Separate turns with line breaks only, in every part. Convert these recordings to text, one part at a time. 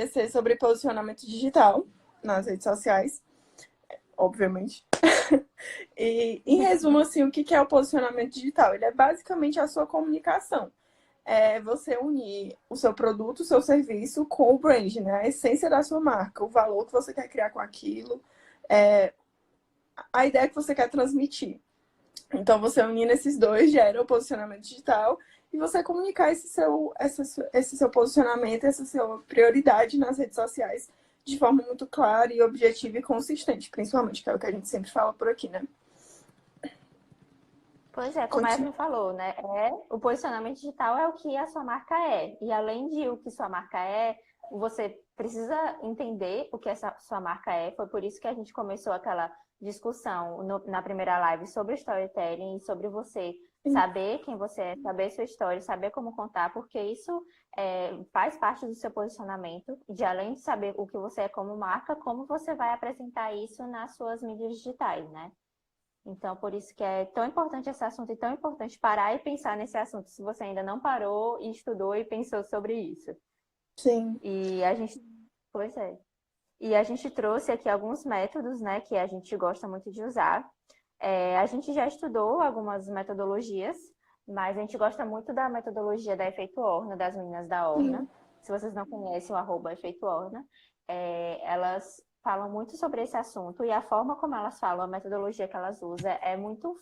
Ia ser sobre posicionamento digital nas redes sociais, obviamente. E, em resumo, assim, o que é o posicionamento digital? Ele é basicamente a sua comunicação. É você unir o seu produto, o seu serviço com o brand, né? A essência da sua marca, o valor que você quer criar com aquilo, a ideia que você quer transmitir. Então, você unindo esses dois gera o posicionamento digital e você comunicar esse seu posicionamento, essa sua prioridade nas redes sociais de forma muito clara e objetiva e consistente, principalmente, que é o que a gente sempre fala por aqui, né?
Pois é, como a
Continua.
Evelyn falou, né? O posicionamento digital é o que a sua marca é. E além de o que sua marca é, você precisa entender o que essa sua marca é. Foi por isso que a gente começou aquela discussão na primeira live sobre storytelling e sobre você saber quem você é, saber sua história, saber como contar, porque isso faz parte do seu posicionamento. E de além de saber o que você é como marca, como você vai apresentar isso nas suas mídias digitais, né? Então, por isso que é tão importante esse assunto e tão importante parar e pensar nesse assunto, se você ainda não parou e estudou e pensou sobre isso.
Sim.
E a gente, pois é. E a gente trouxe aqui alguns métodos, né, que a gente gosta muito de usar. A gente já estudou algumas metodologias, mas a gente gosta muito da metodologia da Efeito Orna, das meninas da Orna.
Sim.
Se vocês não conhecem o @Efeito Orna, elas falam muito sobre esse assunto e a forma como elas falam, a metodologia que elas usam é muito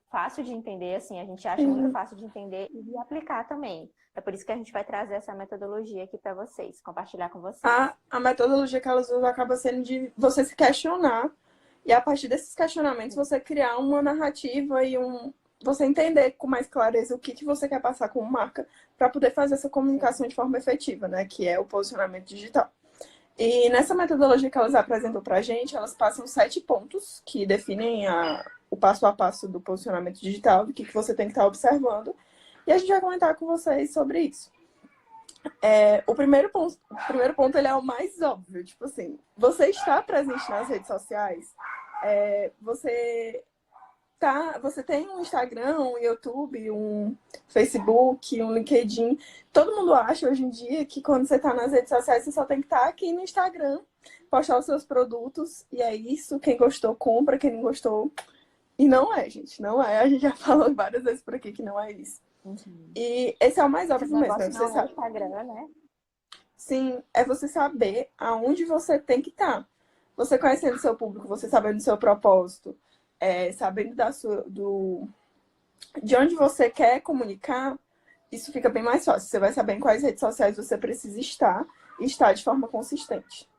fácil de entender, assim, a gente acha muito
Sim.
fácil de entender e de aplicar também. É por isso que a gente vai trazer essa metodologia aqui para vocês, compartilhar com vocês.
A metodologia que elas usam acaba sendo de você se questionar e a partir desses questionamentos você criar uma narrativa e você entender com mais clareza o que você quer passar como marca para poder fazer essa
Sim.
comunicação de forma efetiva, né? Que é o posicionamento digital. E nessa metodologia que elas apresentam para a gente, elas passam 7 pontos que definem o passo a passo do posicionamento digital, do que você tem que estar observando. E a gente vai comentar com vocês sobre isso. O primeiro ponto ele é o mais óbvio. Tipo assim, você está presente nas redes sociais, você tem um Instagram, um YouTube, um Facebook, um LinkedIn. Todo mundo acha hoje em dia que quando você está nas redes sociais, você só tem que estar aqui no Instagram, postar os seus produtos, e é isso. Quem gostou, compra. Quem não gostou. E não é, gente. Não é. A gente já falou várias vezes por aqui que não é isso.
Uhum.
E esse é o mais
Esse
óbvio mesmo.
negócio
Você
não é
sabe.
Instagram, né?
Sim, é você saber aonde você tem que estar. Você conhecendo o seu público, você sabendo o seu propósito, sabendo de onde você quer comunicar, isso fica bem mais fácil. Você vai saber em quais redes sociais você precisa estar e estar de forma consistente.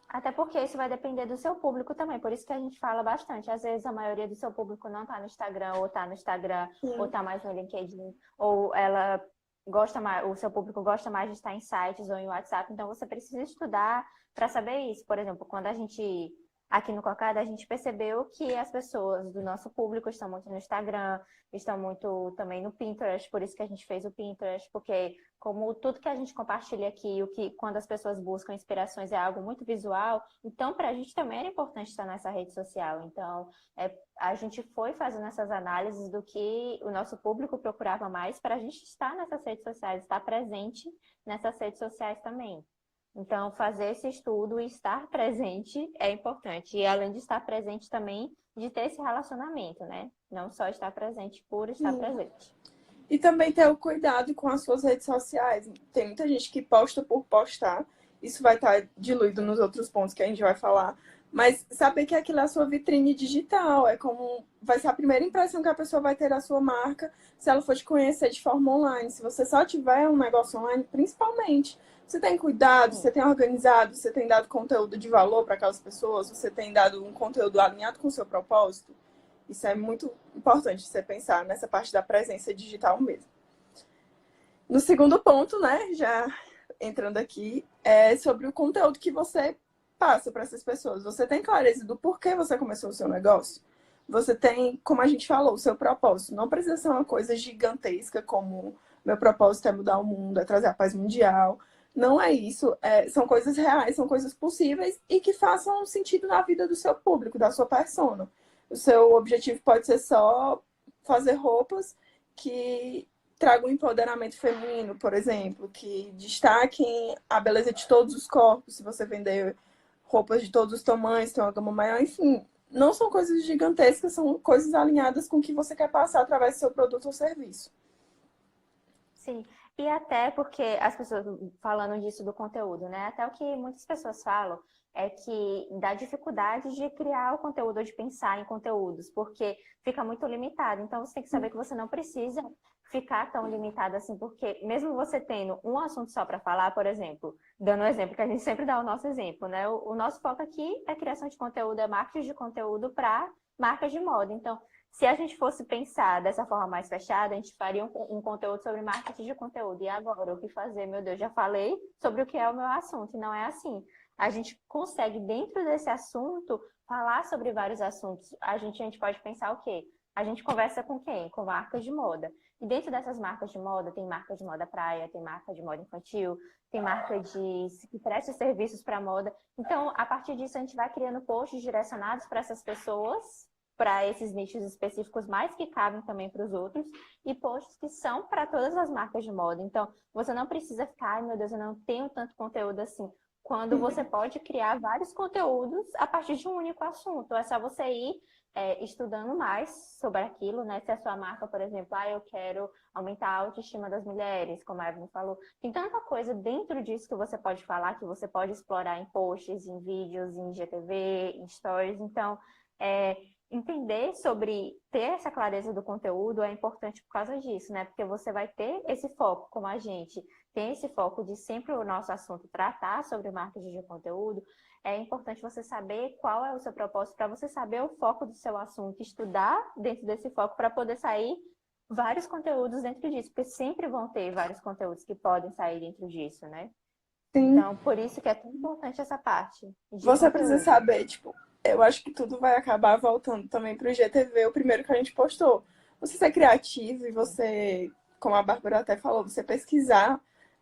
Até porque isso vai depender do seu público também, por isso que a gente fala bastante. Às vezes a maioria do seu público não está no Instagram, ou está no Instagram, ou
Sim,
está mais no LinkedIn, ou ela gosta mais, o seu público gosta mais de estar em sites ou em WhatsApp, então você precisa estudar para saber isso. Por exemplo, quando a gente aqui no Cocada, a gente percebeu que as pessoas do nosso público estão muito no Instagram, estão muito também no Pinterest, por isso que a gente fez o Pinterest, porque como tudo que a gente compartilha aqui, o que quando as pessoas buscam inspirações é algo muito visual, então para a gente também era importante estar nessa rede social. Então, a gente foi fazendo essas análises do que o nosso público procurava mais para a gente estar nessas redes sociais, estar presente nessas redes sociais também. Então, fazer esse estudo e estar presente é importante. E além de estar presente também, de ter esse relacionamento, né? Não só estar presente por estar
sim.
presente.
E também ter o cuidado com as suas redes sociais. Tem muita gente que posta por postar. Isso vai estar diluído nos outros pontos que a gente vai falar. Mas saber que aquilo é a sua vitrine digital. É como vai ser a primeira impressão que a pessoa vai ter da sua marca se ela for te conhecer de forma online. Se você só tiver um negócio online, principalmente. Você tem cuidado,
Sim.
você tem organizado, você tem dado conteúdo de valor para aquelas pessoas, você tem dado um conteúdo alinhado com o seu propósito. Isso é muito importante você pensar nessa parte da presença digital mesmo. No segundo ponto, né, já entrando aqui, é sobre o conteúdo que você passa para essas pessoas. Você tem clareza do porquê você começou o seu negócio? Você tem, como a gente falou, o seu propósito. Não precisa ser uma coisa gigantesca como meu propósito é mudar o mundo, é trazer a paz mundial. Não é isso. São coisas reais, são coisas possíveis e que façam sentido na vida do seu público, da sua persona. O seu objetivo pode ser só fazer roupas que tragam um empoderamento feminino, por exemplo, que destaquem a beleza de todos os corpos, se você vender roupas de todos os tamanhos, tem uma gama maior, enfim. Não são coisas gigantescas, são coisas alinhadas com o que você quer passar através do seu produto ou serviço.
Sim, e até porque as pessoas falando disso do conteúdo, né? Até o que muitas pessoas falam é que dá dificuldade de criar o conteúdo ou de pensar em conteúdos, porque fica muito limitado. Então você tem que saber que você não precisa ficar tão limitado assim, porque mesmo você tendo um assunto só para falar, por exemplo, dando um exemplo, que a gente sempre dá o nosso exemplo, né? O nosso foco aqui é criação de conteúdo, é marketing de conteúdo para marcas de moda. Então, se a gente fosse pensar dessa forma mais fechada, a gente faria um conteúdo sobre marketing de conteúdo. E agora, o que fazer? Meu Deus, já falei sobre o que é o meu assunto, e não é assim. A gente consegue, dentro desse assunto, falar sobre vários assuntos. A gente pode pensar o quê? A gente conversa com quem? Com marcas de moda. E dentro dessas marcas de moda, tem marca de moda praia, tem marca de moda infantil, tem marca que presta serviços para moda. Então, a partir disso, a gente vai criando posts direcionados para essas pessoas, para esses nichos específicos, mais que cabem também para os outros, e posts que são para todas as marcas de moda. Então, você não precisa ficar, ai meu Deus, eu não tenho tanto conteúdo assim. Quando você pode criar vários conteúdos a partir de um único assunto. É só você ir estudando mais sobre aquilo, né? Se a sua marca, por exemplo, eu quero aumentar a autoestima das mulheres, como a Evelyn falou. Tem tanta coisa dentro disso que você pode falar, que você pode explorar em posts, em vídeos, em GTV, em stories. Então, entender sobre ter essa clareza do conteúdo é importante por causa disso, né? Porque você vai ter esse foco, como a gente tem esse foco de sempre o nosso assunto tratar sobre marketing de conteúdo. É importante você saber qual é o seu propósito, para você saber o foco do seu assunto, estudar dentro desse foco para poder sair vários conteúdos dentro disso, porque sempre vão ter vários conteúdos que podem sair dentro disso, né?
Sim.
Então, por isso que é tão importante essa parte de
Você
conteúdo.
precisa saber, tipo, eu acho que tudo vai acabar voltando também pro IGTV, o primeiro que a gente postou. Você ser criativo e você, como a Bárbara até falou, você pesquisar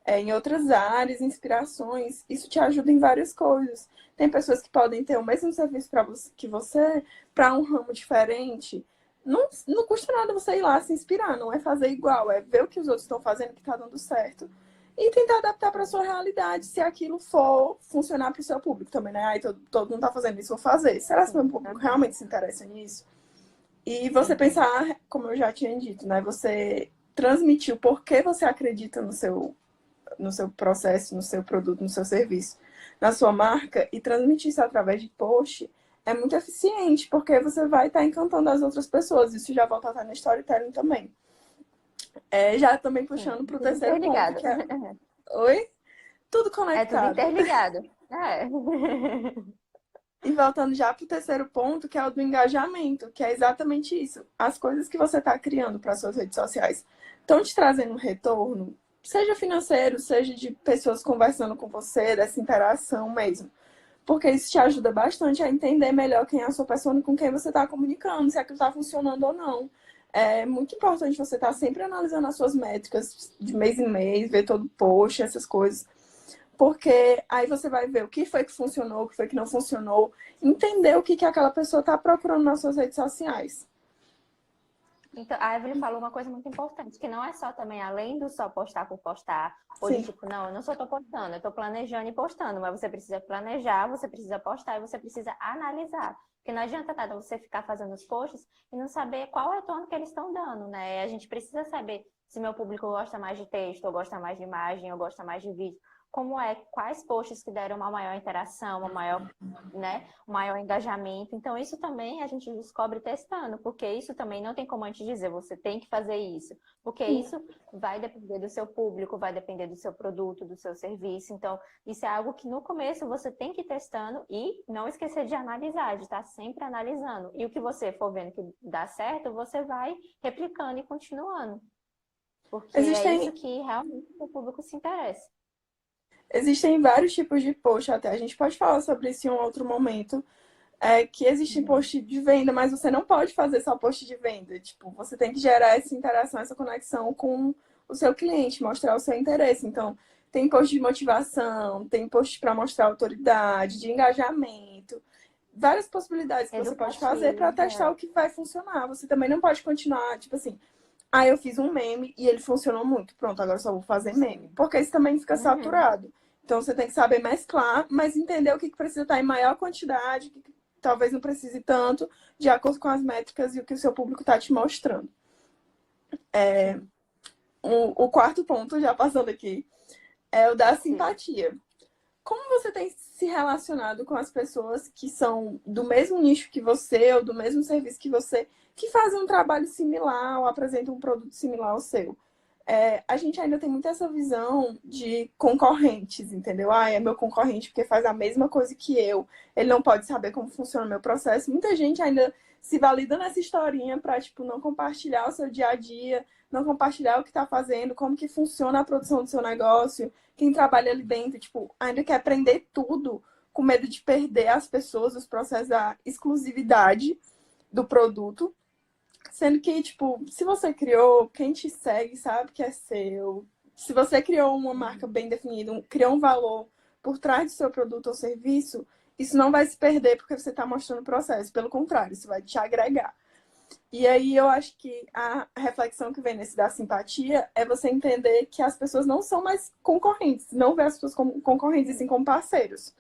em outras áreas, inspirações, isso te ajuda em várias coisas. Tem pessoas que podem ter o mesmo serviço para você que você, para um ramo diferente. Não custa nada você ir lá se inspirar, não é fazer igual, é ver o que os outros estão fazendo que está dando certo e tentar adaptar para sua realidade, se aquilo for funcionar para o seu público também, né? Aí todo mundo está fazendo isso, vou fazer. Será que o meu público realmente se interessa nisso? E você pensar, como eu já tinha dito, né? Você transmitir o porquê você acredita no seu processo, no seu produto, no seu serviço, na sua marca, e transmitir isso através de post é muito eficiente, porque você vai estar encantando as outras pessoas. Isso já volta a estar no storytelling também. Já também puxando para o terceiro ponto, que é... Oi? Tudo conectado.
É tudo interligado.
E voltando já para o terceiro ponto, que é o do engajamento, que é exatamente isso. As coisas que você está criando para suas redes sociais estão te trazendo um retorno, seja financeiro, seja de pessoas conversando com você, dessa interação mesmo. Porque isso te ajuda bastante a entender melhor quem é a sua pessoa e com quem você está comunicando, se aquilo está funcionando ou não. É muito importante você estar sempre analisando as suas métricas de mês em mês, ver todo o post, essas coisas. Porque aí você vai ver o que foi que funcionou, o que foi que não funcionou, entender o que aquela pessoa está procurando nas suas redes sociais.
Então, a Evelyn falou uma coisa muito importante, que não é só também, além do só postar por postar, ou de tipo, não, eu não só tô postando, eu tô planejando e postando, mas você precisa planejar, você precisa postar e você precisa analisar. Porque não adianta nada você ficar fazendo os posts e não saber qual é o retorno que eles estão dando, né? A gente precisa saber se meu público gosta mais de texto, ou gosta mais de imagem, ou gosta mais de vídeo. Como quais posts que deram uma maior interação, um maior engajamento. Então, isso também a gente descobre testando, porque isso também não tem como a gente dizer, você tem que fazer isso, porque isso vai depender do seu público, vai depender do seu produto, do seu serviço. Então, isso é algo que no começo você tem que ir testando e não esquecer de analisar, de estar sempre analisando. E o que você for vendo que dá certo, você vai replicando e continuando. Porque é isso que realmente o público se interessa.
Existem vários tipos de post até. A gente pode falar sobre isso em um outro momento. Que existem post de venda, mas você não pode fazer só post de venda. Tipo, você tem que gerar essa interação, essa conexão com o seu cliente, mostrar o seu interesse. Então, tem post de motivação, tem post para mostrar autoridade, de engajamento. Várias possibilidades que você pode fazer para testar o que vai funcionar. Você também não pode continuar, tipo assim, Ah, eu fiz um meme e ele funcionou muito. Pronto, agora eu só vou fazer meme. Porque isso também fica
Uhum.
saturado. Então você tem que saber mesclar, mas entender o que precisa estar em maior quantidade, o que talvez não precise tanto, de acordo com as métricas e o que o seu público está te mostrando.
Sim.
O quarto ponto, já passando aqui, é o da
Sim.
simpatia. Como você tem se relacionado com as pessoas que são do mesmo nicho que você, ou do mesmo serviço que você, que fazem um trabalho similar ou apresentam um produto similar ao seu? A gente ainda tem muito essa visão de concorrentes, entendeu? Ah, é meu concorrente porque faz a mesma coisa que eu. Ele não pode saber como funciona o meu processo. Muita gente ainda se valida nessa historinha para, tipo, não compartilhar o seu dia a dia, não compartilhar o que está fazendo, como que funciona a produção do seu negócio, quem trabalha ali dentro, tipo, ainda quer aprender tudo com medo de perder as pessoas, os processos da exclusividade do produto. Sendo que, tipo, se você criou, quem te segue sabe que é seu. Se você criou uma marca bem definida, criou um valor por trás do seu produto ou serviço, isso não vai se perder porque você está mostrando o processo. Pelo contrário, isso vai te agregar. E aí eu acho que a reflexão que vem nesse da simpatia é você entender que as pessoas não são mais concorrentes, não ver as pessoas como concorrentes, e sim como parceiros.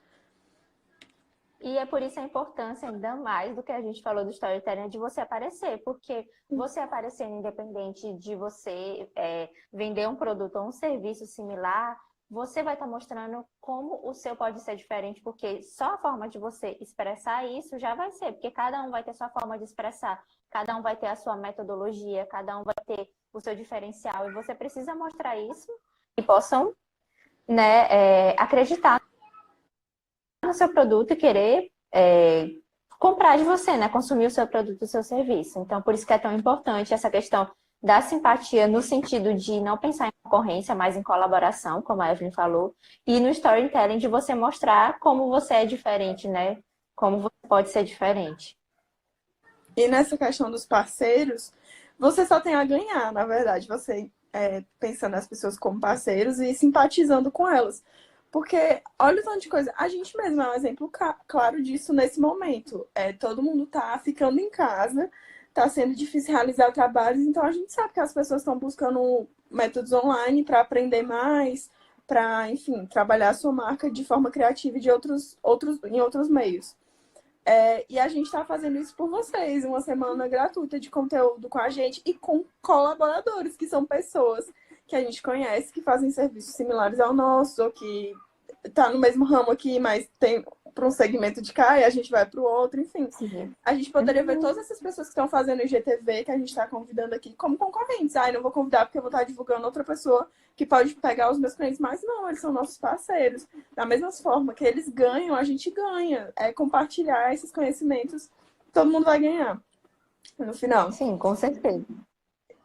E é por isso a importância, ainda mais do que a gente falou do storytelling, de você aparecer, porque você aparecendo, independente de você vender um produto ou um serviço similar, você vai estar mostrando como o seu pode ser diferente, porque só a forma de você expressar isso já vai ser, porque cada um vai ter sua forma de expressar, cada um vai ter a sua metodologia, cada um vai ter o seu diferencial, e você precisa mostrar isso e possam, né, acreditar no seu produto e querer comprar de você, né? Consumir o seu produto, o seu serviço. Então, por isso que é tão importante essa questão da simpatia no sentido de não pensar em concorrência, mas em colaboração, como a Evelyn falou, e no storytelling de você mostrar como você é diferente, né? Como você pode ser diferente.
E nessa questão dos parceiros, você só tem a ganhar, na verdade, você pensando nas pessoas como parceiros e simpatizando com elas. Porque olha o tanto de coisa. A gente mesmo é um exemplo claro disso nesse momento. Todo mundo tá ficando em casa, tá sendo difícil realizar trabalhos, então a gente sabe que as pessoas estão buscando métodos online para aprender mais, para, enfim, trabalhar a sua marca de forma criativa e de em outros meios. E a gente está fazendo isso por vocês, uma semana gratuita de conteúdo com a gente e com colaboradores, que são pessoas que a gente conhece, que fazem serviços similares ao nosso, ou que tá no mesmo ramo aqui, mas tem para um segmento de cá e a gente vai para o outro, enfim.
Sim.
A gente poderia ver todas essas pessoas que estão fazendo IGTV, que a gente está convidando aqui, como concorrentes. Ah, eu não vou convidar porque eu vou estar divulgando outra pessoa que pode pegar os meus clientes, mas não, eles são nossos parceiros. Da mesma forma que eles ganham, a gente ganha. É compartilhar esses conhecimentos, todo mundo vai ganhar no final.
Sim, com certeza.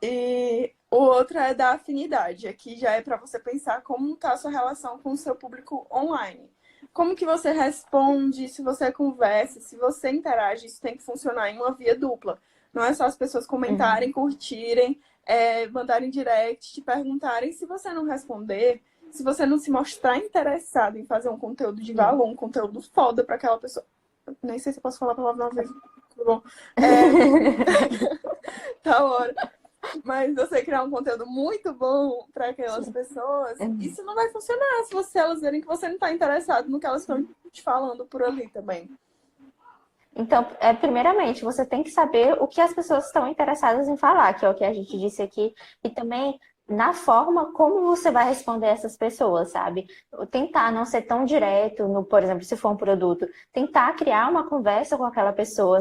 E o outro é da afinidade. Aqui já é para você pensar como está a sua relação com o seu público online. Como que você responde, se você conversa, se você interage, isso tem que funcionar em uma via dupla. Não é só as pessoas
Uhum.
comentarem, curtirem, mandarem direct, te perguntarem. Se você não responder, se você não se mostrar interessado em fazer um conteúdo de
Sim.
valor, um conteúdo foda para aquela pessoa. Nem sei se eu posso falar a palavra uma vez. Tudo bom. É, tá hora. Mas você criar um conteúdo muito bom para aquelas pessoas, isso não vai funcionar se elas verem que você não está interessado no que elas estão te falando por ali também.
Então, primeiramente, você tem que saber o que as pessoas estão interessadas em falar, que é o que a gente disse aqui, e também na forma como você vai responder essas pessoas, sabe? Tentar não ser tão direto, no, por exemplo, se for um produto, tentar criar uma conversa com aquela pessoa,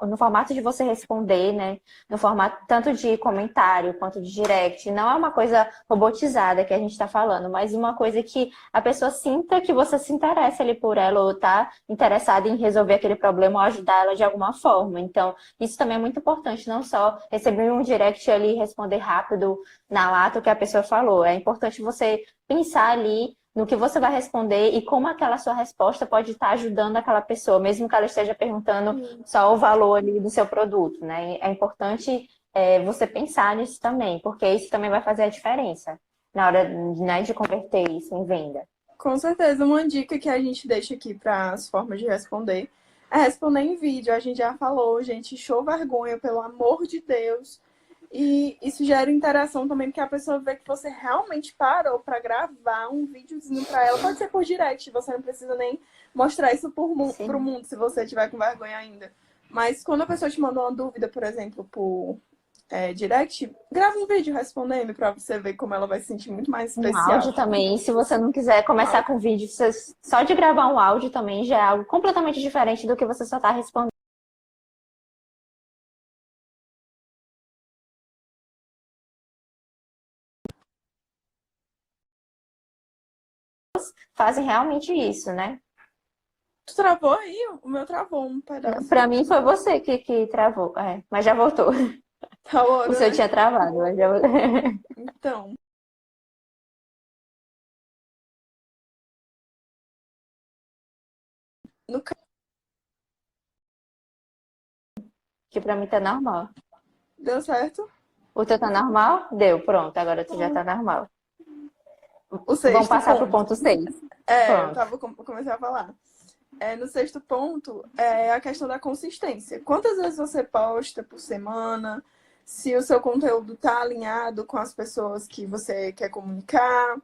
no formato de você responder, né? No formato tanto de comentário quanto de direct. Não é uma coisa robotizada que a gente está falando, mas uma coisa que a pessoa sinta que você se interessa ali por ela ou tá interessada em resolver aquele problema ou ajudar ela de alguma forma. Então, isso também é muito importante, não só receber um direct ali e responder rápido na lata o que a pessoa falou. É importante você pensar ali no que você vai responder e como aquela sua resposta pode estar ajudando aquela pessoa, mesmo que ela esteja perguntando só o valor ali do seu produto, né? É importante você pensar nisso também, porque isso também vai fazer a diferença na hora, né, de converter isso em venda.
Com certeza, uma dica que a gente deixa aqui para as formas de responder é responder em vídeo. A gente já falou, gente, show vergonha, pelo amor de Deus. E isso gera interação também, porque a pessoa vê que você realmente parou para gravar um videozinho para ela. Pode ser por direct, você não precisa nem mostrar isso pro
Sim.
mundo, se você tiver com vergonha ainda. Mas quando a pessoa te mandou uma dúvida, por exemplo, por direct, grava um vídeo respondendo para você ver como ela vai se sentir muito mais
Um
especial.
áudio também. Se você não quiser começar com vídeo, só de gravar um áudio também já é algo completamente diferente do que você só está respondendo. Fazem realmente isso, né?
Tu travou aí? O meu travou um pedaço.
Pra mim foi você que travou, mas já voltou.
Tá
O
hora,
seu
né?
tinha travado, mas já...
Então, no caso,
que pra mim tá normal.
deu certo?
O teu tá normal? Deu, pronto, agora tu já tá normal.
O
Vamos
sexto
passar pro
ponto.
ponto 6.
Eu
Pronto.
comecei a falar. No sexto ponto, é a questão da consistência. Quantas vezes você posta por semana? Se o seu conteúdo está alinhado com as pessoas que você quer comunicar?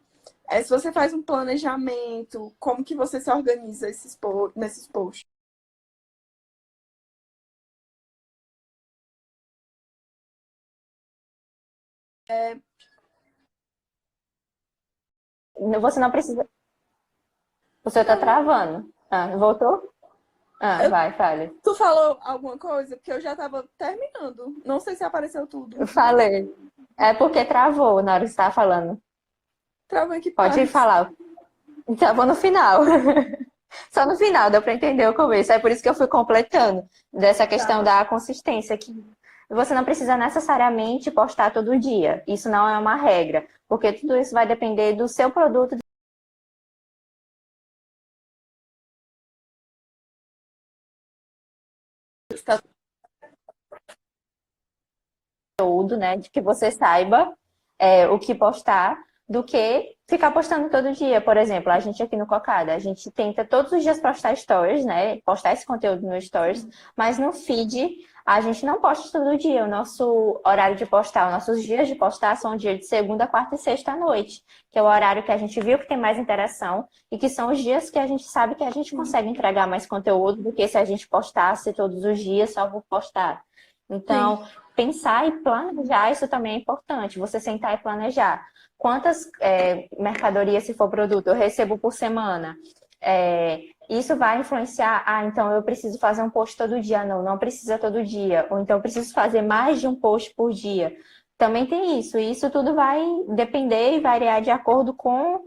Se você faz um planejamento, como que você se organiza nesses posts?
Você não precisa. O seu tá travando. Ah, voltou? Ah,
Eu-
vai, fale.
Tu falou alguma coisa? Porque eu já estava terminando. Não sei se apareceu tudo.
Eu falei. É porque travou na hora que você tava falando.
Travou em que
Pode
parte?
falar. Travou no final. Só no final, deu para entender o começo. É por isso que eu fui completando dessa questão
Tá.
da consistência, que você não precisa necessariamente postar todo dia. Isso não é uma regra, porque tudo isso vai depender do seu produto, conteúdo, né? De que você saiba o que postar, do que ficar postando todo dia. Por exemplo, a gente aqui no Cocada, a gente tenta todos os dias postar stories, né? Postar esse conteúdo no stories, mas no feed a gente não posta todo dia. O nosso horário de postar, os nossos dias de postar são dia de segunda, quarta e sexta à noite, que é o horário que a gente viu que tem mais interação e que são os dias que a gente sabe que a gente consegue entregar mais conteúdo do que se a gente postasse todos os dias, só vou postar.
Sim.
Então, pensar e planejar, isso também é importante. Você sentar e planejar. Quantas mercadorias, se for produto, eu recebo por semana? Isso vai influenciar. Ah, então eu preciso fazer um post todo dia. Não, não precisa todo dia. Ou então eu preciso fazer mais de um post por dia. Também tem isso. E isso tudo vai depender e variar de acordo com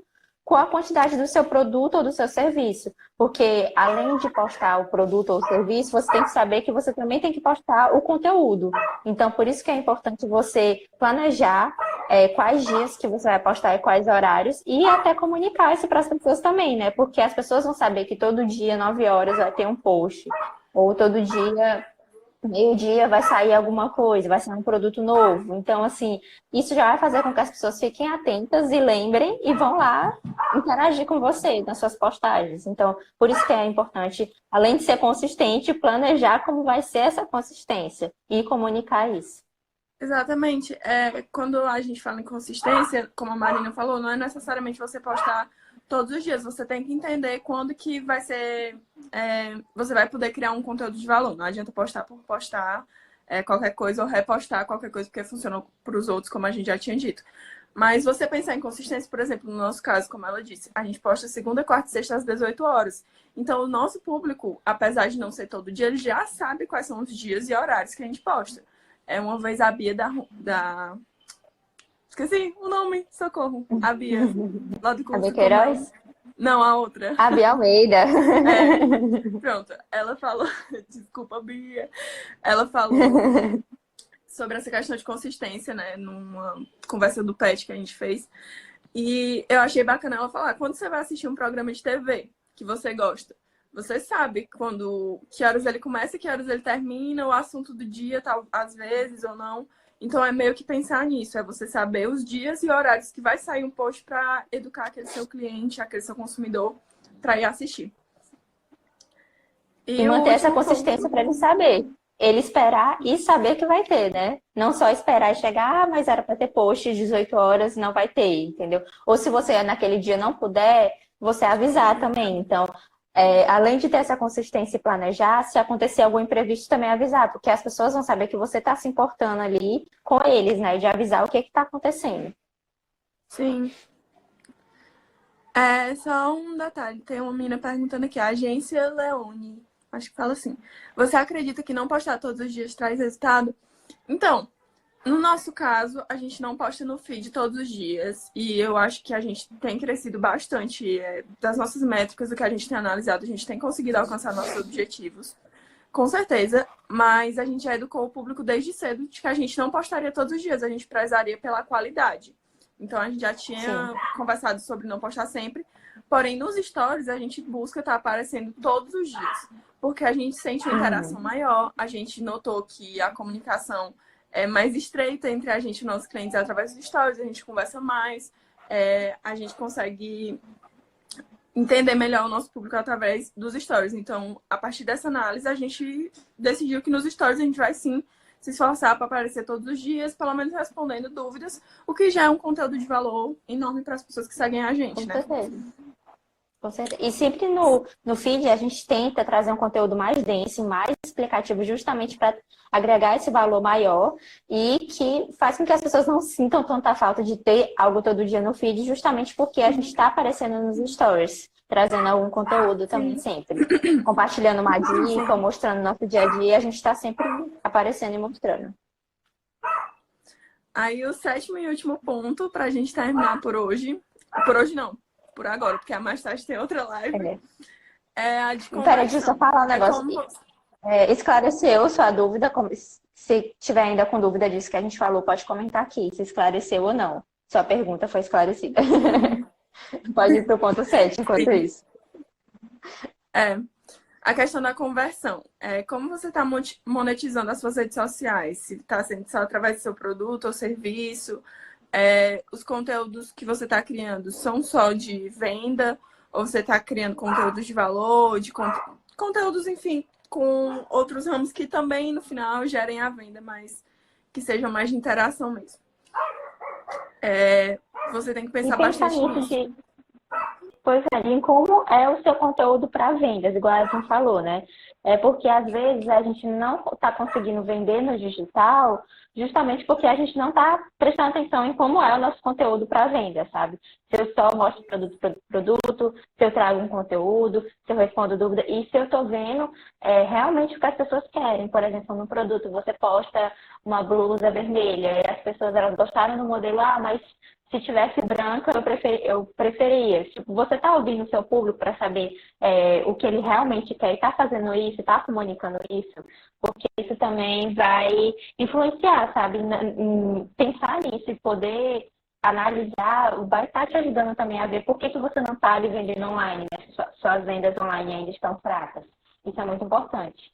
a quantidade do seu produto ou do seu serviço. Porque além de postar o produto ou o serviço, você tem que saber que você também tem que postar o conteúdo. Então, por isso que é importante você planejar quais dias que você vai postar e quais horários, e até comunicar isso para as pessoas também, né? Porque as pessoas vão saber que todo dia, 9 horas, vai ter um post. Ou todo dia, meio-dia, vai sair alguma coisa, vai sair um produto novo. Então, assim, isso já vai fazer com que as pessoas fiquem atentas e lembrem e vão lá interagir com você nas suas postagens. Então, por isso que é importante, além de ser consistente, planejar como vai ser essa consistência e comunicar isso.
Exatamente. Quando a gente fala em consistência, como a Marina falou, não é necessariamente você postar todos os dias. Você tem que entender quando que vai ser. Você vai poder criar um conteúdo de valor. Não adianta postar por postar qualquer coisa ou repostar qualquer coisa porque funcionou para os outros, como a gente já tinha dito. Mas você pensar em consistência, por exemplo, no nosso caso, como ela disse, a gente posta segunda, quarta e sexta às 18 horas. Então, o nosso público, apesar de não ser todo dia, ele já sabe quais são os dias e horários que a gente posta. Uma vez a Bia Esqueci o nome, socorro. A Bia, lá do
A
curso como eu.
Queiroz?
Não, a outra.
A Bia Almeida.
É, pronto. Ela falou. Desculpa, Bia. Ela falou sobre essa questão de consistência, né? Numa conversa do PET que a gente fez. E eu achei bacana ela falar: quando você vai assistir um programa de TV que você gosta, você sabe que horas ele começa, que horas ele termina, o assunto do dia, tal, às vezes ou não. Então é meio que pensar nisso, é você saber os dias e horários que vai sair um post para educar aquele seu cliente, aquele seu consumidor, para ir assistir.
E
E o
manter essa
último
consistência
ponto,
para ele saber. ele esperar e saber que vai ter, né? Não só esperar e chegar, mas era para ter post às 18 horas, não vai ter, entendeu? Ou se você naquele dia não puder, você avisar também. Então, além de ter essa consistência e planejar, se acontecer algum imprevisto, também avisar, porque as pessoas vão saber que você está se importando ali com eles, né? De avisar o que está acontecendo.
Sim. Só um detalhe, tem uma menina perguntando aqui, a agência Leone, acho que fala assim, você acredita que não postar todos os dias traz resultado? Então, no nosso caso, a gente não posta no feed todos os dias, e eu acho que a gente tem crescido bastante, das nossas métricas, do que a gente tem analisado, a gente tem conseguido alcançar nossos objetivos, com certeza, mas a gente já educou o público desde cedo de que a gente não postaria todos os dias, a gente prezaria pela qualidade. Então, a gente já tinha
Sim.
conversado sobre não postar sempre. Porém, nos stories, a gente busca estar aparecendo todos os dias. Porque a gente sente uma interação
Uhum.
maior. A gente notou que a comunicação é mais estreita entre a gente e nossos clientes através dos stories. A gente conversa mais. A gente consegue entender melhor o nosso público através dos stories. Então, a partir dessa análise, a gente decidiu que nos stories a gente vai sim se esforçar para aparecer todos os dias, pelo menos respondendo dúvidas, o que já é um conteúdo de valor enorme para as pessoas que seguem a gente,
Com
né?
certeza. Com certeza. E sempre no feed a gente tenta trazer um conteúdo mais denso, mais explicativo, justamente para agregar esse valor maior e que faz com que as pessoas não sintam tanta falta de ter algo todo dia no feed, justamente porque a gente está aparecendo nos stories, trazendo algum conteúdo também
Sim,
sempre. Compartilhando uma dica,
sim.
mostrando nosso dia a dia, a gente está sempre aparecendo e mostrando.
Aí o sétimo e último ponto para a gente terminar por hoje não, por agora, porque a mais tarde tem outra live,
É.
é a de
Peraí, deixa eu só
conversão.
falar um
É
negócio.
como
Esclareceu sua dúvida? Se tiver ainda com dúvida disso que a gente falou, pode comentar aqui, se esclareceu ou não. Sua pergunta foi esclarecida. Pode ir para o ponto 7 enquanto
sim,
isso.
é a questão da conversão. Como você está monetizando as suas redes sociais? Se está sendo só através do seu produto ou serviço? Os conteúdos que você está criando são só de venda? Ou você está criando conteúdos de valor, conteúdos, enfim, com outros ramos que também, no final, gerem a venda, mas que sejam mais de interação mesmo. Você tem que
E
pensar
pensar
bastante
nisso
nisso.
de Pois é, em como é o seu conteúdo para vendas, igual a gente falou, né? É porque às vezes a gente não está conseguindo vender no digital justamente porque a gente não está prestando atenção em como é o nosso conteúdo para venda, sabe? Se eu só mostro produto, se eu trago um conteúdo, se eu respondo dúvida, e se eu estou vendo realmente o que as pessoas querem. Por exemplo, no produto, você posta uma blusa vermelha e as pessoas elas gostaram do modelo, mas se tivesse branca, eu preferia. Tipo, você está ouvindo o seu público para saber o que ele realmente quer e está fazendo isso, está comunicando isso, porque isso também vai influenciar, sabe? Em pensar nisso e poder analisar, vai estar te ajudando também a ver por que você não está ali vendendo online, né? Suas vendas online ainda estão fracas. Isso é muito importante.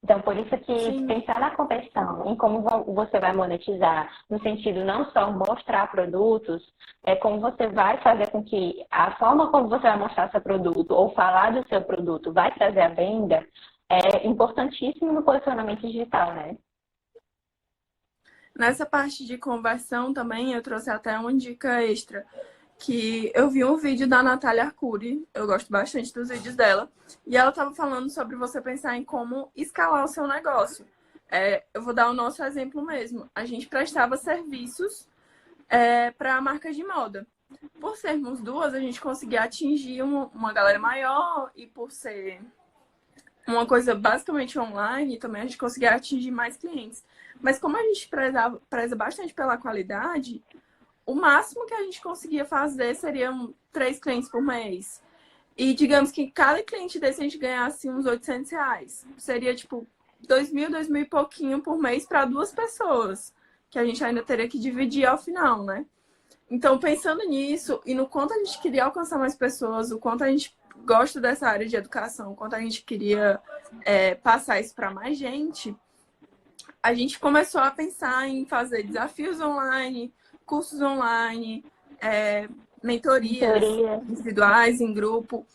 Então, por isso que
Sim.
pensar na competição, em como você vai monetizar, no sentido não só mostrar produtos, é como você vai fazer com que a forma como você vai mostrar seu produto ou falar do seu produto vai trazer a venda, é importantíssimo no posicionamento digital, né?
Nessa parte de conversão também, eu trouxe até uma dica extra, que eu vi um vídeo da Natália Arcuri, eu gosto bastante dos vídeos dela, e ela estava falando sobre você pensar em como escalar o seu negócio. Eu vou dar o nosso exemplo mesmo. A gente prestava serviços para marcas de moda. Por sermos duas, a gente conseguia atingir uma galera maior e por ser uma coisa basicamente online, também a gente conseguia atingir mais clientes. Mas como a gente preza bastante pela qualidade, o máximo que a gente conseguia fazer seriam 3 clientes por mês. E digamos que cada cliente desse a gente ganhasse uns R$ 800. Seria tipo 2.000 e pouquinho por mês para 2 pessoas. Que a gente ainda teria que dividir ao final, né? Então, pensando nisso e no quanto a gente queria alcançar mais pessoas, o quanto a gente gosta dessa área de educação, o quanto a gente queria passar isso para mais gente, a gente começou a pensar em fazer desafios online, cursos online,
Em
mentorias
teoria,
individuais, em grupo.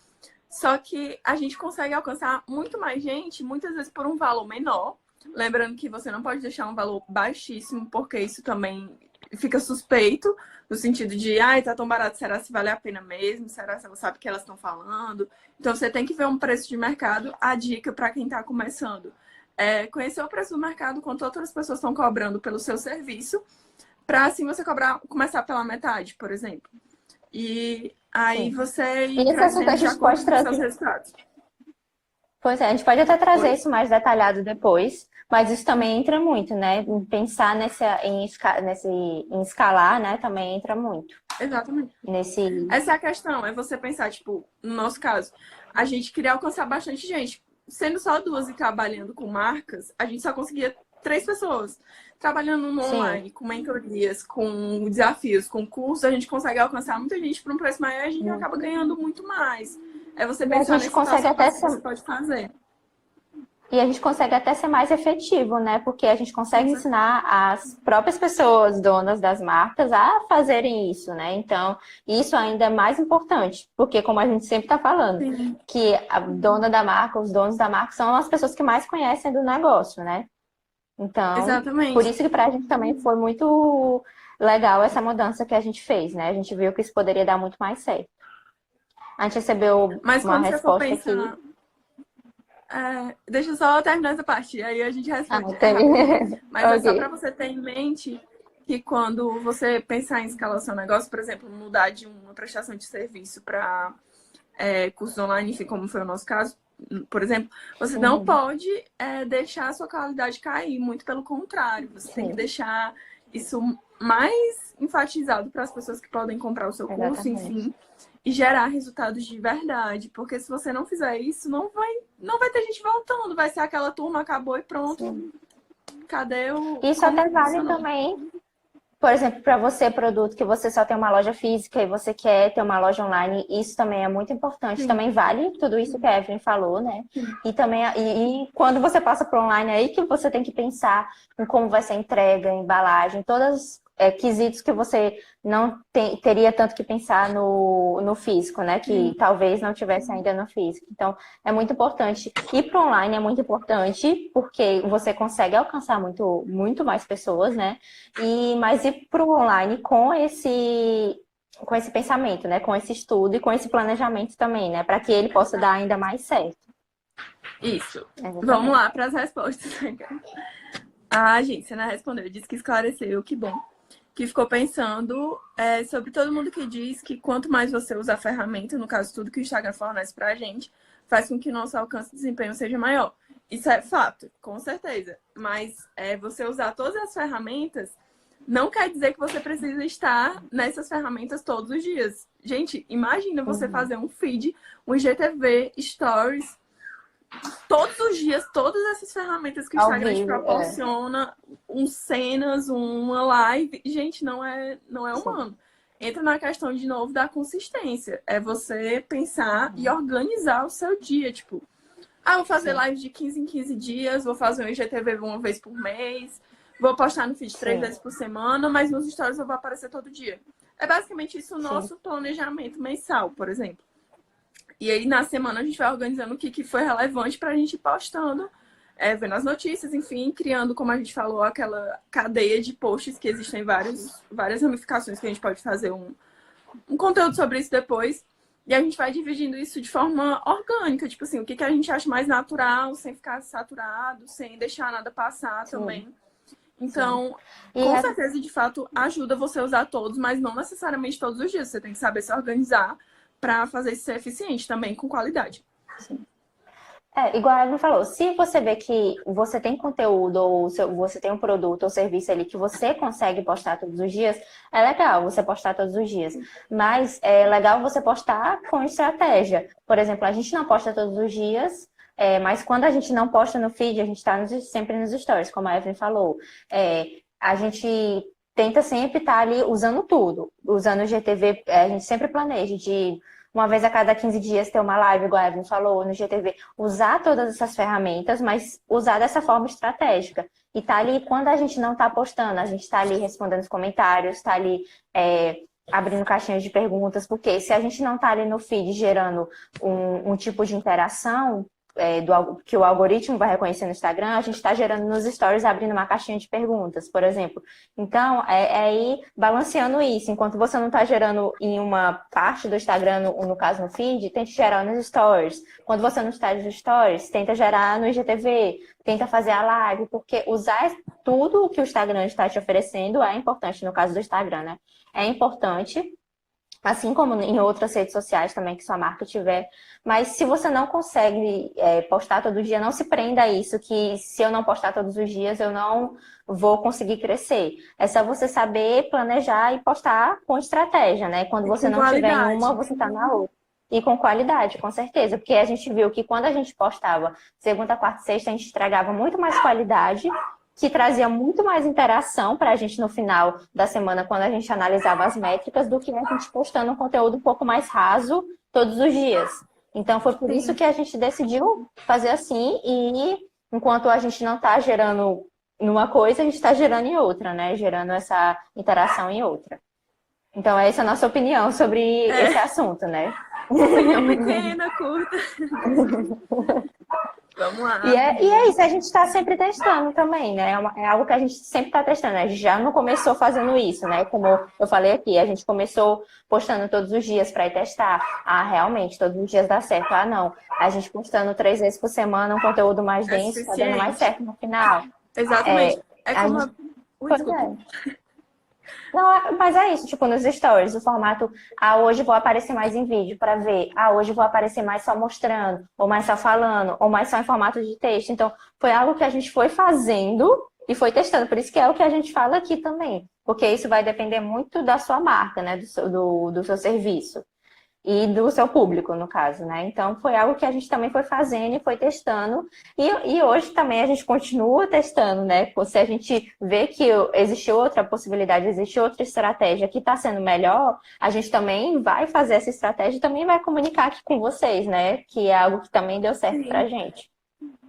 Só que a gente consegue alcançar muito mais gente, muitas vezes por um valor menor. Lembrando que você não pode deixar um valor baixíssimo, porque isso também fica suspeito, no sentido de, ai, tá tão barato, será se vale a pena mesmo? Será se ela sabe o que elas estão falando? Então, você tem que ver um preço de mercado. A dica para quem está começando é conhecer o preço do mercado, quanto outras pessoas estão cobrando pelo seu serviço, para assim você começar pela metade, por exemplo. E aí
Sim.
você
E
ir
esse assunto a
crescendo de
gente
acordo
pode
com os seus
trazer.
resultados.
Pois é, a gente pode até trazer
Oi?
isso mais detalhado depois, mas isso também entra muito, né? Em pensar em escalar, né? Também entra muito
Exatamente.
nesse.
Essa é a questão, é você pensar, tipo, no nosso caso, a gente queria alcançar bastante gente. Sendo só duas e trabalhando com marcas, a gente só conseguia 3 pessoas. Trabalhando no
Sim.
online, com mentorias, com desafios, com cursos, a gente consegue alcançar muita gente por um preço maior e a gente acaba ganhando muito mais. É você
E a
pensar
gente
nesse
consegue
passo a
até
passo que
ser,
você pode fazer.
e a gente consegue até ser mais efetivo, né? Porque a gente
Com
consegue
certeza.
ensinar as próprias pessoas, donas das marcas, a fazerem isso, né? Então, isso ainda é mais importante, porque como a gente sempre está falando,
Sim,
que a dona da marca, os donos da marca são as pessoas que mais conhecem do negócio, né? Então, por
exatamente.
isso que para a gente também foi muito legal essa mudança que a gente fez, né? A gente viu que isso poderia dar muito mais certo. A gente recebeu
Mas
uma
quando você for
resposta aqui.
pensar. Deixa eu só terminar essa parte, aí a gente
Ah,
responde. É
tem.
rapidinho. Mas é só para
Ok.
você ter em mente que quando você pensar em escalar o seu negócio, por exemplo, mudar de uma prestação de serviço para cursos online, enfim, como foi o nosso caso, por exemplo, você não
Uhum.
pode deixar a sua qualidade cair, muito pelo contrário, você tem que
Sim,
deixar isso mais enfatizado para as pessoas que podem comprar o seu curso,
exatamente.
enfim, e gerar resultados de verdade, porque se você não fizer isso, não vai ter gente voltando, vai ser aquela turma, acabou e pronto,
Sim.
cadê o
Isso
como
até vale
funcionou?
também, por exemplo, para você, produto que você só tem uma loja física e você quer ter uma loja online, isso também é muito importante.
Sim,
Também vale tudo isso que a Evelyn falou, né?
sim.
E também, e quando você passa para online, é aí que você tem que pensar em como vai ser a entrega, a embalagem, todos quesitos que você não teria tanto que pensar no físico, né? Que talvez não tivesse ainda no físico. Então, é muito importante. Ir para online é muito importante, porque você consegue alcançar muito, muito mais pessoas, né? Mas ir para o online com esse pensamento, né? Com esse estudo e com esse planejamento também, né? Para que ele possa dar ainda mais certo.
Isso. Vamos
Exatamente.
lá para as respostas. A agência, né, respondeu, disse que esclareceu, que bom. Que ficou pensando sobre todo mundo que diz que quanto mais você usa a ferramenta, no caso, tudo que o Instagram fornece pra gente, faz com que o nosso alcance de desempenho seja maior. Isso é fato, com certeza. Mas você usar todas as ferramentas não quer dizer que você precisa estar nessas ferramentas todos os dias. Gente, imagina você
Uhum.
fazer um feed, um IGTV, stories, todos os dias, todas essas ferramentas que o
Ao
Instagram te
vivo,
proporciona, cenas, uma live, gente, não é
sim.
humano. Entra na questão de novo da consistência. É você pensar e organizar o seu dia, tipo, vou fazer
Sim,
live de 15 em 15 dias, vou fazer um IGTV uma vez por mês, vou postar no feed 3 vezes
sim,
por semana, mas nos stories eu vou aparecer todo dia. É basicamente isso o
sim,
nosso planejamento mensal, por exemplo. E aí, na semana, a gente vai organizando o que foi relevante para a gente ir postando, vendo as notícias, enfim, criando, como a gente falou, aquela cadeia de posts que existem várias ramificações que a gente pode fazer um conteúdo sobre isso depois. E a gente vai dividindo isso de forma orgânica, tipo assim, o que a gente acha mais natural, sem ficar saturado, sem deixar nada passar
sim,
também.
sim.
Então,
E
com
é,
certeza, de fato, ajuda você a usar todos, mas não necessariamente todos os dias. Você tem que saber se organizar para fazer isso ser eficiente também, com qualidade.
igual a Evelyn falou, se você vê que você tem conteúdo ou você tem um produto ou serviço ali que você consegue postar todos os dias, é legal você postar todos os dias. Mas é legal você postar com estratégia. Por exemplo, a gente não posta todos os dias, mas quando a gente não posta no feed, a gente está sempre nos stories, como a Evelyn falou. A gente tenta sempre estar ali usando tudo. Usando o GTV, a gente sempre planeja de uma vez a cada 15 dias ter uma live, igual a Evelyn falou, no GTV, usar todas essas ferramentas, mas usar dessa forma estratégica. E tá ali, quando a gente não tá postando, a gente tá ali respondendo os comentários, tá ali abrindo caixinhas de perguntas, porque se a gente não tá ali no feed gerando um tipo de interação, que o algoritmo vai reconhecer no Instagram, a gente está gerando nos stories, abrindo uma caixinha de perguntas, por exemplo. Então, é ir balanceando isso. Enquanto você não está gerando em uma parte do Instagram, no caso no feed, tente gerar nos stories. Quando você não está nos stories, tenta gerar no IGTV, tenta fazer a live, porque usar tudo o que o Instagram está te oferecendo é importante, no caso do Instagram, né? É importante. Assim como em outras redes sociais também que sua marca tiver. Mas se você não consegue postar todo dia, não se prenda a isso, que se eu não postar todos os dias, eu não vou conseguir crescer. É só você saber planejar e postar com estratégia, né? Quando
E
você
com
não tiver em
qualidade.
uma, você tá na outra. E com qualidade, com certeza. Porque a gente viu que quando a gente postava segunda, quarta e sexta, a gente entregava muito mais qualidade, que trazia muito mais interação para a gente no final da semana, quando a gente analisava as métricas, do que a gente postando um conteúdo um pouco mais raso todos os dias. Então, foi por isso
Sim.
que a gente decidiu fazer assim, e enquanto a gente não está gerando numa coisa, a gente está gerando em outra, né? Gerando essa interação em outra. Então, essa é a nossa opinião sobre esse
É,
assunto, né?
opinião pequena, curta. Vamos
E
lá.
é isso, a gente está sempre testando também, né? É algo que a gente sempre está testando. A gente já não começou fazendo isso, né? Como eu falei aqui, a gente começou postando todos os dias para ir testar. Ah, realmente, todos os dias dá certo. Ah, não. A gente postando 3 vezes por semana um conteúdo mais
É
denso, está dando mais
suficiente.
certo no final. É,
Exatamente. É
a
como
gente...
a... Ui,
Pois
desculpa.
é. Não, mas é isso, tipo, nos stories, o formato, hoje vou aparecer mais em vídeo para ver, hoje vou aparecer mais só mostrando, ou mais só falando, ou mais só em formato de texto. Então, foi algo que a gente foi fazendo e foi testando. Por isso que é o que a gente fala aqui também, porque isso vai depender muito da sua marca, né, do seu serviço. E do seu público, no caso, né? Então, foi algo que a gente também foi fazendo e foi testando. E hoje também a gente continua testando, né? Se a gente vê que existe outra possibilidade, existe outra estratégia que está sendo melhor, a gente também vai fazer essa estratégia e também vai comunicar aqui com vocês, né? Que é algo que também deu certo
Sim.
pra gente.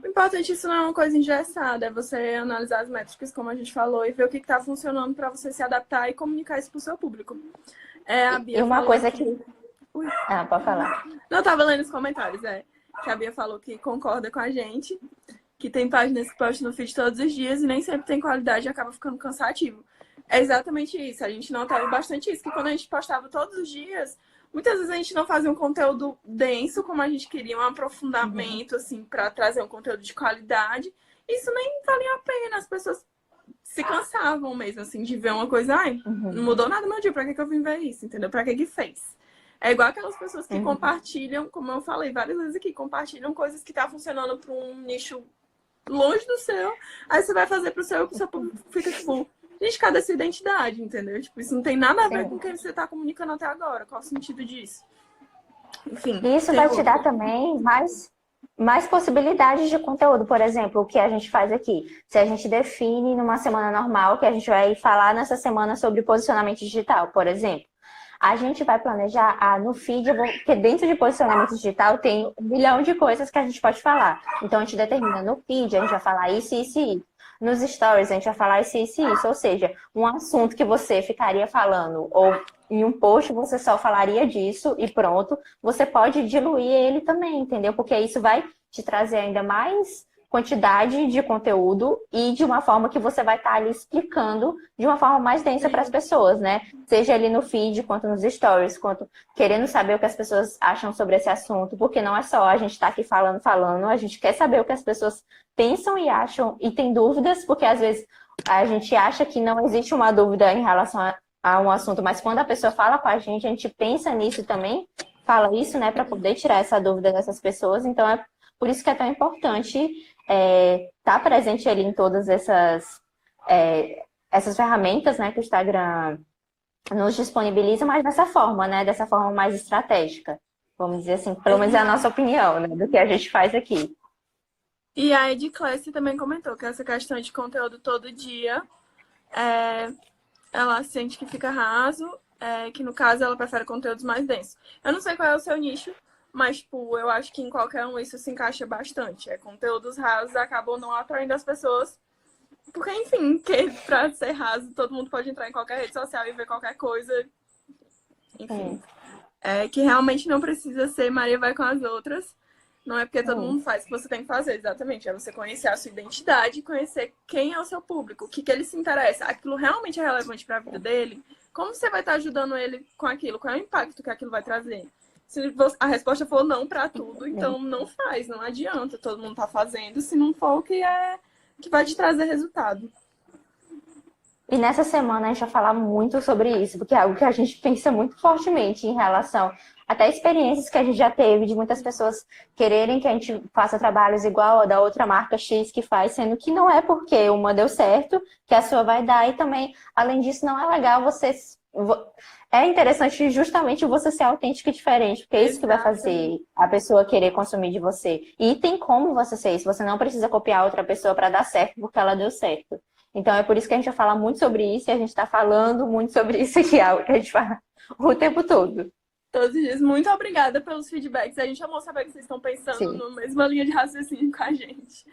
O importante, isso não é uma coisa engessada, é você analisar as métricas, como a gente falou, e ver o que está funcionando para você se adaptar e comunicar isso para o seu público. A
E
Bia
uma
falou
coisa
aqui.
que...
Ui.
Ah, pode falar.
Não, eu tava lendo os comentários, que a Bia falou que concorda com a gente, que tem páginas que postam no feed todos os dias e nem sempre tem qualidade e acaba ficando cansativo. É exatamente isso. A gente notava bastante isso, que quando a gente postava todos os dias, muitas vezes a gente não fazia um conteúdo denso como a gente queria, um aprofundamento, assim, para trazer um conteúdo de qualidade. Isso nem valia a pena, as pessoas se cansavam mesmo, assim, de ver uma coisa, não mudou nada no meu dia, pra que eu vim ver isso, entendeu? Pra que fez? É igual aquelas pessoas que compartilham, como eu falei várias vezes aqui, compartilham coisas que tá funcionando para um nicho longe do seu, aí você vai fazer pro seu público fica tipo, gente, cadê essa identidade, entendeu? Tipo, isso não tem nada a ver com o que você tá comunicando até agora. Qual o sentido disso? Enfim.
E isso vai te dar também mais possibilidades de conteúdo. Por exemplo, o que a gente faz aqui. Se a gente define numa semana normal que a gente vai falar nessa semana sobre posicionamento digital, por exemplo. A gente vai planejar no feed, porque dentro de posicionamento digital tem 1 milhão de coisas que a gente pode falar. Então, a gente determina no feed, a gente vai falar isso, isso e isso. Nos stories, a gente vai falar isso, isso e isso. Ou seja, um assunto que você ficaria falando, ou em um post você só falaria disso e pronto. Você pode diluir ele também, entendeu? Porque isso vai te trazer ainda mais quantidade de conteúdo e de uma forma que você vai estar ali explicando de uma forma mais densa para as pessoas, né? Seja ali no feed, quanto nos stories, quanto querendo saber o que as pessoas acham sobre esse assunto, porque não é só a gente estar aqui falando, a gente quer saber o que as pessoas pensam e acham e tem dúvidas, porque às vezes a gente acha que não existe uma dúvida em relação a um assunto, mas quando a pessoa fala com a gente pensa nisso também, fala isso, né, para poder tirar essa dúvida dessas pessoas. Então é por isso que é tão importante estar presente ali em todas essas ferramentas, né, que o Instagram nos disponibiliza, mas dessa forma, né, dessa forma mais estratégica. Vamos dizer assim, pelo menos é a nossa opinião, né, do que a gente faz aqui.
E a Edclasse também comentou que essa questão de conteúdo todo dia, ela sente que fica raso, que no caso ela prefere conteúdos mais densos. Eu não sei qual é o seu nicho, mas, tipo, eu acho que em qualquer um isso se encaixa bastante. Conteúdos rasos acabam não atraindo as pessoas. Porque, enfim, que pra ser raso, todo mundo pode entrar em qualquer rede social e ver qualquer coisa. Enfim. Que realmente não precisa ser Maria vai com as outras. Não é porque todo mundo faz que você tem que fazer, exatamente. É você conhecer a sua identidade, conhecer quem é o seu público, o que, que ele se interessa. Aquilo realmente é relevante para a vida dele? Como você vai estar ajudando ele com aquilo? Qual é o impacto que aquilo vai trazer? Se a resposta for não para tudo, então não faz, não adianta. Todo mundo tá fazendo, se não for o que vai te trazer resultado.
E nessa semana a gente vai falar muito sobre isso, porque é algo que a gente pensa muito fortemente em relação até experiências que a gente já teve de muitas pessoas quererem que a gente faça trabalhos igual a da outra marca X que faz, sendo que não é porque uma deu certo que a sua vai dar. E também, além disso, não é legal você... É interessante justamente você ser autêntico e diferente, porque é isso que vai fazer a pessoa querer consumir de você. E tem como você ser isso, você não precisa copiar outra pessoa para dar certo porque ela deu certo. Então é por isso que a gente vai falar muito sobre isso e a gente está falando muito sobre isso aqui, é algo que a gente fala o tempo todo.
Todos os dias. Muito obrigada pelos feedbacks. A gente amou saber que vocês estão pensando na mesma linha de raciocínio com a gente.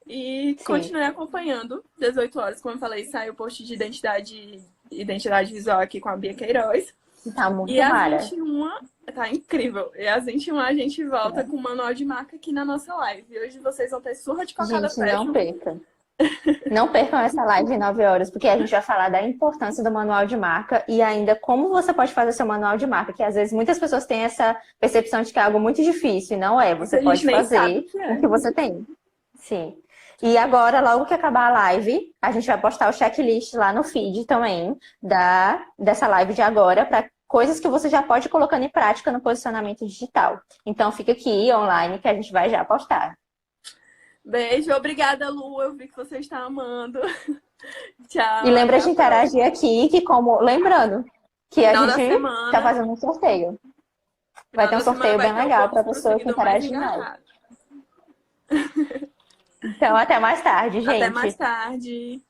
E continue acompanhando. 18 horas, como eu falei, sai o post de identidade visual aqui com a Bia Queiroz.
Tá muito
e
mara.
às 21, tá incrível. E às 21 a gente volta com o manual de marca aqui na nossa live. E hoje vocês vão ter surra de cocada
Gente, não perca. Não percam essa live em 9 horas, porque a gente vai falar da importância do manual de marca e ainda como você pode fazer seu manual de marca, que às vezes muitas pessoas têm essa percepção de que é algo muito difícil, e não é. Você pode fazer o que você tem. Sim. E agora, logo que acabar a live, a gente vai postar o checklist lá no feed também dessa live de agora, para coisas que você já pode ir colocando em prática no posicionamento digital. Então, fica aqui online que a gente vai já postar.
Beijo, obrigada, Lu. Eu vi que você está amando. Tchau.
E lembra de interagir aqui, que lembrando que a gente está fazendo um sorteio. Vai ter um sorteio bem legal para a pessoa que interage mais. Então, até mais tarde, gente.
Até mais tarde.